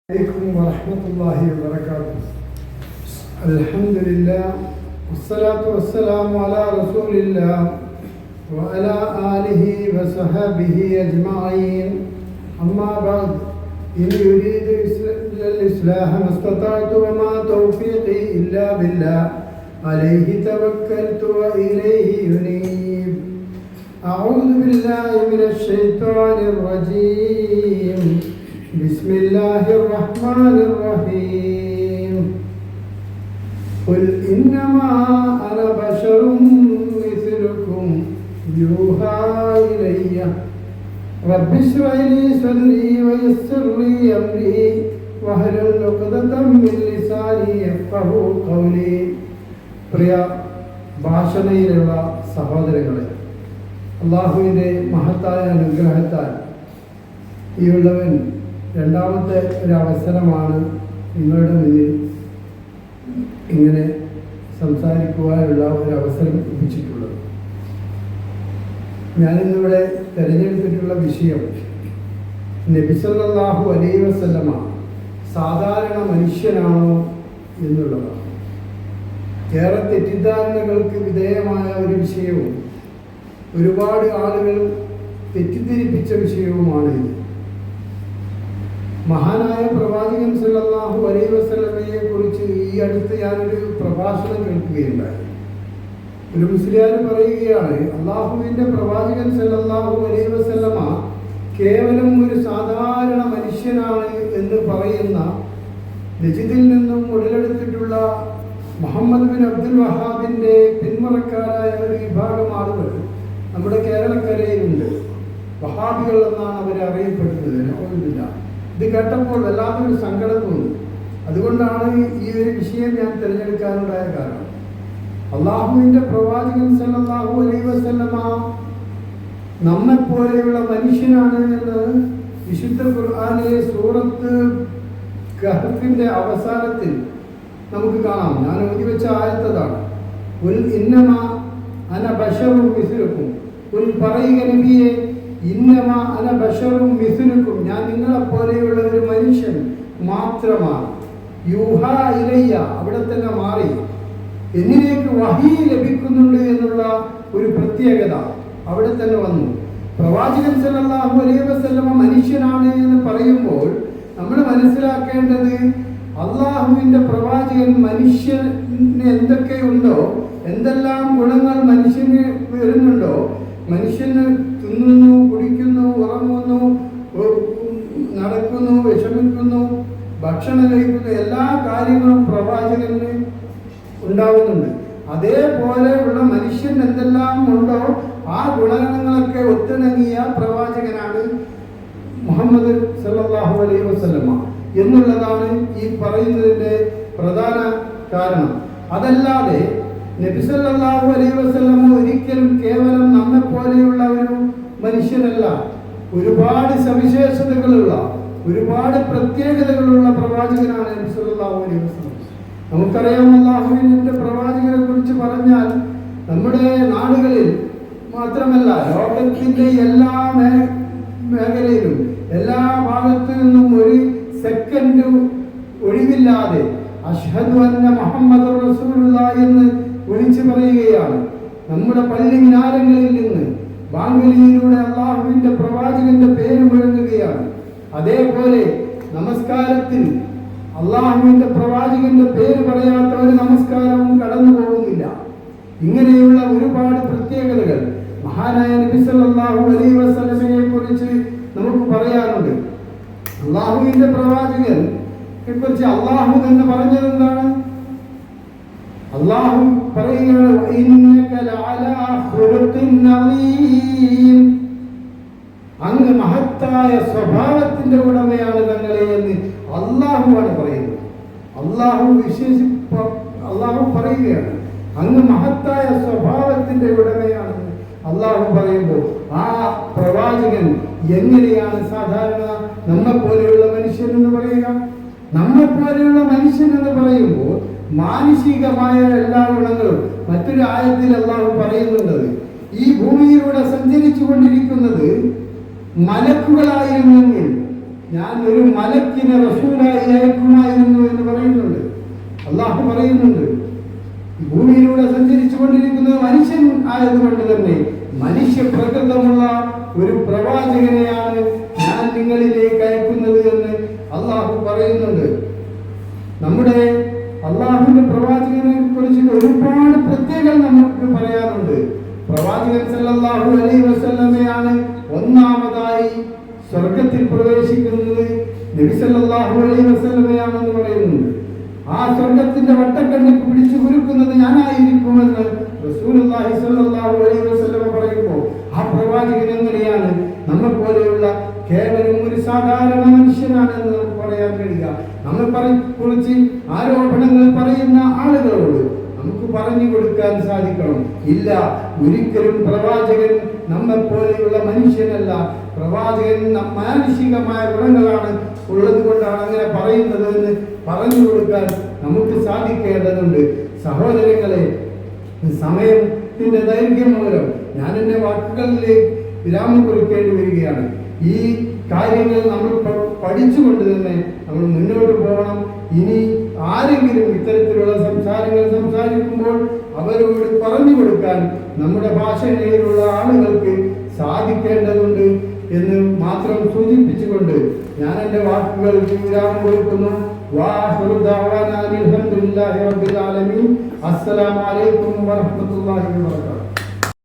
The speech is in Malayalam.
عليكم ورحمة الله وبركاته. الحمد لله والصلاة والسلام على رسول الله وعلى آله وصحبه أجمعين. أما بعد، إن يريد الإصلاح ما استطعت وما توفيقي إلا بالله عليه توكلت وإليه ينيب. أعوذ بالله من الشيطان الرجيم. بسم الله الرحمن الرحيم. قل إنما أنا بشر مثلكم يوحى إلي رب اشرح لي صدري ويسر لي أمري واحلل عقدة من لساني يفقهوا قولي. പ്രിയ ഭാഷണയിലുള്ള സഹോദരങ്ങളെ, അള്ളാഹുവിൻ്റെ മഹത്തായ അനുഗ്രഹത്താൽ ഈയുള്ളവൻ രണ്ടാമത്തെ ഒരു അവസരമാണ് നിങ്ങളുടെ മുന്നിൽ ഇങ്ങനെ സംസാരിക്കുവാനുള്ള ഒരു അവസരം ലഭിച്ചിട്ടുള്ളത്. ഞാനിന്നിവിടെ തിരഞ്ഞെടുത്തിട്ടുള്ള വിഷയം നബി സല്ലല്ലാഹു അലൈഹി വസല്ലമ സാധാരണ മനുഷ്യനാണോ എന്നുള്ളതാണ്. ഏറെ തെറ്റിദ്ധാരണകൾക്ക് വിധേയമായ ഒരു വിഷയവും ഒരുപാട് ആളുകൾ തെറ്റിദ്ധരിപ്പിച്ച വിഷയവുമാണ് ഇത്. മഹാനായ പ്രവാചകൻ സല്ലല്ലാഹു അലൈഹി വസല്ലമയെ കുറിച്ച് ഈ അടുത്ത് ഞാനൊരു പ്രഭാഷണം കേൾക്കുകയുണ്ടായി. ഒരു മുസ്ലിയാർ പറയുകയാണ്, അള്ളാഹുവിൻ്റെ പ്രവാചകൻ സല്ലല്ലാഹു അലൈഹി വസല്ലമ കേവലം ഒരു സാധാരണ മനുഷ്യനാണ് എന്ന് പറയുന്ന നജിദിൽ നിന്നും ഉടലെടുത്തിട്ടുള്ള മുഹമ്മദ് ബിൻ അബ്ദുൽ വഹാബിൻ്റെ പിന്മുറക്കാരായ ഒരു വിഭാഗം ആളുകൾ നമ്മുടെ കേരളക്കരയിലുണ്ട്. വഹാബികൾ എന്നാണ് അവരെ അറിയപ്പെടുന്നത്. ഇത് കേട്ടപ്പോൾ വല്ലാത്തൊരു സങ്കടം തോന്നി. അതുകൊണ്ടാണ് ഈ ഒരു വിഷയം ഞാൻ തിരഞ്ഞെടുക്കാനുണ്ടായ കാരണം. അള്ളാഹുവിൻ്റെ പ്രവാചകൻ സല്ലല്ലാഹു അലൈഹി വസല്ലമ നമ്മെപ്പോലെയുള്ള മനുഷ്യനാണ് എന്ന് വിശുദ്ധ ഖുർആനിലെ സൂറത്ത് കഹ്ഫിന്റെ അവസാനത്തിൽ നമുക്ക് കാണാം. ഞാൻ ഓതി വെച്ച ആയത്തതാണ്. ഉൽ ഇന്നമാ അന ബശറും മിസ്ലുക്കും. ഉൽ പറയുക നബിയെ, ഇന്നമാ അന ബശറും മിസ്ലുക്കും, ഞാൻ നിങ്ങളെപ്പോലെയുള്ള ഒരു മനുഷ്യൻ മാത്രമാണ്. യൂഹാ ഇലയ്യ, അവിടെ തന്നെ മാറി എന്നിലേക്ക് വഹീ ലഭിക്കുന്നുണ്ട് എന്നുള്ള ഒരു പ്രത്യേകത അവിടെ തന്നെ വന്നു. പ്രവാചകൻ സല്ലല്ലാഹു അലൈഹി വസല്ലമ മനുഷ്യനാണ് എന്ന് പറയുമ്പോൾ നമ്മൾ മനസ്സിലാക്കേണ്ടത്, അള്ളാഹുവിൻ്റെ പ്രവാചകൻ മനുഷ്യന് എന്തൊക്കെയുണ്ടോ, എന്തെല്ലാം ഗുണങ്ങൾ മനുഷ്യന് വരുന്നുണ്ടോ, മനുഷ്യന് തിന്നുന്നു, കുടിക്കുന്നു, ഉറങ്ങുന്നു, നടക്കുന്നു, വിഷമിക്കുന്നു, ഭക്ഷണം കഴിക്കുന്നു, എല്ലാ കാര്യങ്ങളും പ്രവാചകന് ഉണ്ടാവുന്നുണ്ട്. അതേപോലെയുള്ള മനുഷ്യൻ എന്തെല്ലാം ഉണ്ടോ ആ ഗുണഗണങ്ങളൊക്കെ ഒത്തിണങ്ങിയ പ്രവാചകനാണ് മുഹമ്മദ് സല്ലല്ലാഹു അലൈഹി വസല്ലമ എന്നുള്ളതാണ് ഈ പറയുന്നതിൻ്റെ പ്രധാന കാരണം. അതല്ലാതെ നബി സല്ലല്ലാഹു അലൈഹി വസല്ലമ ഒരിക്കലും കേവലം നമ്മെപ്പോലെയുള്ള ഒരു മനുഷ്യനല്ല. ഒരുപാട് സവിശേഷതകളുള്ള, ഒരുപാട് പ്രത്യേകതകളുള്ള പ്രവാചകനാണ് നബി സല്ലല്ലാഹു അലൈഹി വസല്ലം. നമുക്കറിയാം, അല്ലാഹുവിൻ്റെ പ്രവാചകനെ കുറിച്ച് പറഞ്ഞാൽ നമ്മുടെ നാടുകളിൽ മാത്രമല്ല, ലോകത്തിൻ്റെ എല്ലാ മേഖലയിലും എല്ലാ ഭാഗത്തു നിന്നും ഒരു സെക്കൻഡ് ഒഴിവില്ലാതെ അഷ്ഹദു അന്ന മുഹമ്മദുർ റസൂലുള്ളാഹി എന്ന് വിളിച്ചു പറയുകയാണ്. നമ്മുടെ പള്ളി മിനാരങ്ങളിൽ നിന്ന് ബാങ്കുലിയിലൂടെ അള്ളാഹുവിൻ്റെ പ്രവാചകന്റെ പേര് മുഴങ്ങുകയാണ്. അതേപോലെ നമസ്കാരത്തിൽ അള്ളാഹുവിൻ്റെ പ്രവാചകന്റെ പേര് പറയാത്ത ഒരു നമസ്കാരവും കടന്നു പോകുന്നില്ല. ഇങ്ങനെയുള്ള ഒരുപാട് പ്രത്യേകതകൾ മഹാനായ നബി സല്ലല്ലാഹു അലൈഹി വസല്ലമയെ കുറിച്ച് നമുക്ക് പറയാനുണ്ട്. അള്ളാഹുവിൻ്റെ പ്രവാചകനെ കുറിച്ച് അള്ളാഹു തന്നെ പറഞ്ഞത് എന്താണ്? അള്ളാഹു പറയുകയാണ്, അങ്ങ് മഹത്തായ സ്വഭാവത്തിന്റെ ഉടമയാണ് തങ്ങളെ എന്ന് അള്ളാഹുവാണ് പറയുന്നത്. അള്ളാഹു പറയുകയാണ്, അങ്ങ് മഹത്തായ സ്വഭാവത്തിന്റെ ഉടമയാണെന്ന് അള്ളാഹു പറയുമ്പോൾ ആ പ്രവാചകൻ എങ്ങനെയാണ് സാധാരണ നമ്മെപ്പോലെയുള്ള മനുഷ്യൻ എന്ന് പറയുക? നമ്മെപ്പോലെയുള്ള മനുഷ്യൻ എന്ന് പറയുമ്പോൾ മാനുഷികമായ എല്ലാ ഗുണങ്ങളും മറ്റൊരു ആയത്തിൽ അള്ളാഹു പറയുന്നുണ്ട്. ഈ ഭൂമിയിലൂടെ സഞ്ചരിച്ചു കൊണ്ടിരിക്കുന്നത് മലക്കുകളായിരുന്നെങ്കിൽ ഞാൻ ഒരു മലക്കിനെ റസൂലായി അയക്കുമായിരുന്നു എന്ന് പറയുന്നുണ്ട്. അള്ളാഹു പറയുന്നുണ്ട്, ഭൂമിയിലൂടെ സഞ്ചരിച്ചു കൊണ്ടിരിക്കുന്നത് മനുഷ്യൻ ആയതുകൊണ്ട് തന്നെ മനുഷ്യ പ്രകൃതമുള്ള ഒരു പ്രവാചകനെയാണ് ഞാൻ നിങ്ങളിലേക്ക് അയക്കുന്നത് എന്ന് അള്ളാഹു പറയുന്നുണ്ട്. നമ്മുടെ അള്ളാഹുവിന്റെ പ്രവാചകനെ കുറിച്ച് ഒരുപാട് പ്രത്യേകത നമുക്ക് പറയാനുണ്ട്. പ്രവാചകൻ സല്ലല്ലാഹു അലൈഹി വസല്ലമയാണ് ഒന്നാമതായി സ്വർഗത്തിൽ പ്രവേശിക്കുന്നത്. നബി സല്ലല്ലാഹു അലൈഹി വസല്ലമയാണെന്ന് പറയുന്നുണ്ട്. ആ സ്വർഗത്തിന്റെ വട്ടക്കണ്ണിൽ പിടിച്ചു കുലുക്കുന്നത് ഞാനായിരിക്കുമെന്ന് റസൂലുള്ളാഹി സ്വല്ലല്ലാഹു അലൈഹി വസല്ലമ പറയുമ്പോൾ ആ പ്രവാചകൻ എങ്ങനെയാണ് നമ്മെ പോലെയുള്ള കേവലം ഒരു സാധാരണ മനുഷ്യനാണെന്ന് നമുക്ക് പറയാൻ കഴിയുക? നമ്മെ കുറിച്ച് ആരോപണങ്ങൾ പറയുന്ന ആളുകളോട് നമുക്ക് പറഞ്ഞു കൊടുക്കാൻ സാധിക്കണം, ഇല്ല, ഒരിക്കലും പ്രവാചകൻ നമ്മെ പോലെയുള്ള മനുഷ്യനല്ല. പ്രവാചകൻ മാനുഷികമായ ഗുണങ്ങളാണ് ഉള്ളത് കൊണ്ടാണ് അങ്ങനെ പറയുന്നത് എന്ന് പറഞ്ഞു കൊടുക്കാൻ നമുക്ക് സാധിക്കേണ്ടതുണ്ട്. സഹോദരങ്ങളെ, സമയത്തിന്റെ ദൈർഘ്യം മൂലം ഞാൻ എൻ്റെ വാക്കുകളിലേക്ക് വിരാമം കുറിക്കേണ്ടി വരികയാണ്. ഈ കാര്യങ്ങൾ നമ്മൾ പഠിച്ചുകൊണ്ട് തന്നെ നമ്മൾ മുന്നോട്ട് പോകണം. ഇനി ആരെങ്കിലും ഇത്തരത്തിലുള്ള സംസാരങ്ങൾ സംസാരിക്കുമ്പോൾ അവരോട് പറഞ്ഞു കൊടുക്കാൻ നമ്മുടെ ഭാഷയിലുള്ള ആളുകൾക്ക് സാധിക്കേണ്ടതുണ്ട് എന്ന് മാത്രം സൂചിപ്പിച്ചുകൊണ്ട് ഞാൻ എൻ്റെ വാക്കുകൾക്ക് വിരാമം കൊടുക്കുന്നു. അസ്സലാമു അലൈക്കും വറഹ്മത്തുള്ളാഹി വബറകാതുഹു.